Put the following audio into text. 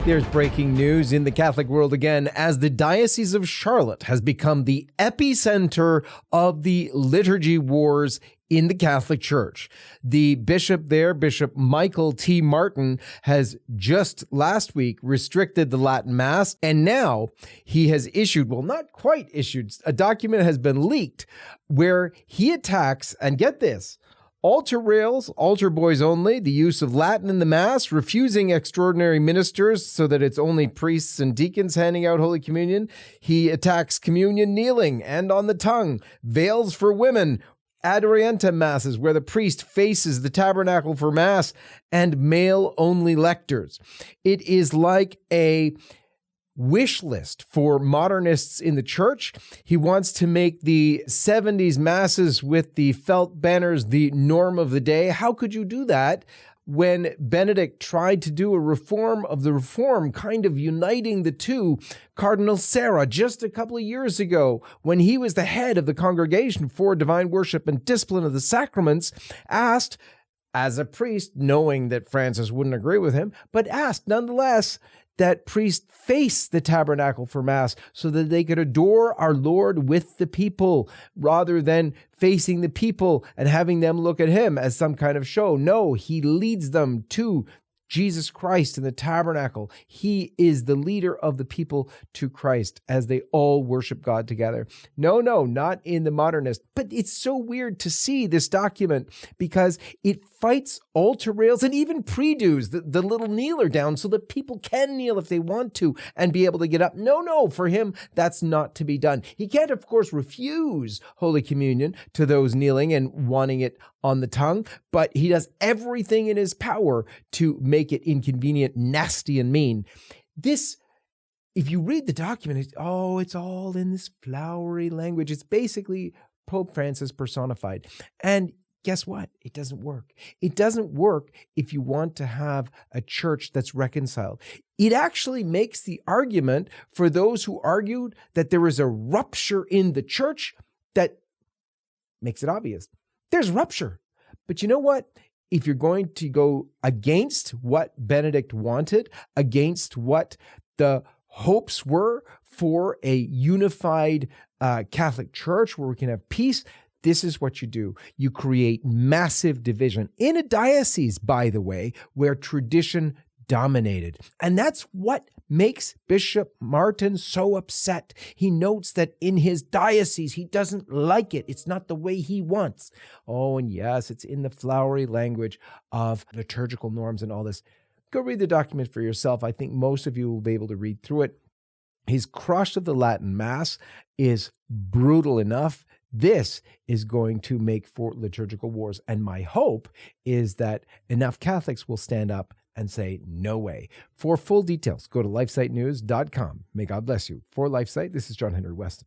There's breaking news in the Catholic world again, as the Diocese of Charlotte has become the epicenter of the liturgy wars in the Catholic Church. The bishop there, Bishop Michael T. Martin, has just last week restricted the Latin Mass, and now he has issued, well, not quite issued, a document has been leaked where he attacks, and get this, altar rails, altar boys only, the use of Latin in the Mass, refusing extraordinary ministers so that it's only priests and deacons handing out Holy Communion. He attacks communion kneeling and on the tongue, veils for women, ad orientem masses where the priest faces the tabernacle for Mass, and male-only lectors. It is like a wish list for modernists in the church. He wants to make the 70s masses with the felt banners the norm of the day. How could you do that when Benedict tried to do a reform of the reform, kind of uniting the two? Cardinal Sarah, just a couple of years ago, when he was the head of the Congregation for Divine Worship and Discipline of the Sacraments, asked, as a priest, knowing that Francis wouldn't agree with him, but asked nonetheless that priests face the tabernacle for Mass so that they could adore our Lord with the people rather than facing the people and having them look at him as some kind of show. No, he leads them to Jesus Christ in the tabernacle. He is the leader of the people to Christ as they all worship God together. No, not in the modernist. But it's so weird to see this document because it fights altar rails and even pre-do's, the little kneeler down so that people can kneel if they want to and be able to get up. No, for him, that's not to be done. He can't, of course, refuse Holy Communion to those kneeling and wanting it on the tongue, but he does everything in his power to make it inconvenient, nasty, and mean. This, if you read the document, it's all in this flowery language. It's basically Pope Francis personified. And guess what? It doesn't work. It doesn't work if you want to have a church that's reconciled. It actually makes the argument for those who argued that there is a rupture in the church that makes it obvious. There's rupture. But you know what? If you're going to go against what Benedict wanted, against what the hopes were for a unified Catholic Church where we can have peace, this is what you do. You create massive division in a diocese, by the way, where tradition dominated. And that's what makes Bishop Martin so upset. He notes that in his diocese, he doesn't like it. It's not the way he wants. Oh, and yes, it's in the flowery language of liturgical norms and all this. Go read the document for yourself. I think most of you will be able to read through it. His crush of the Latin Mass is brutal enough. This is going to make for liturgical wars. And my hope is that enough Catholics will stand up and say, no way. For full details, go to lifesitenews.com. May God bless you. For LifeSite, this is John Henry Westen.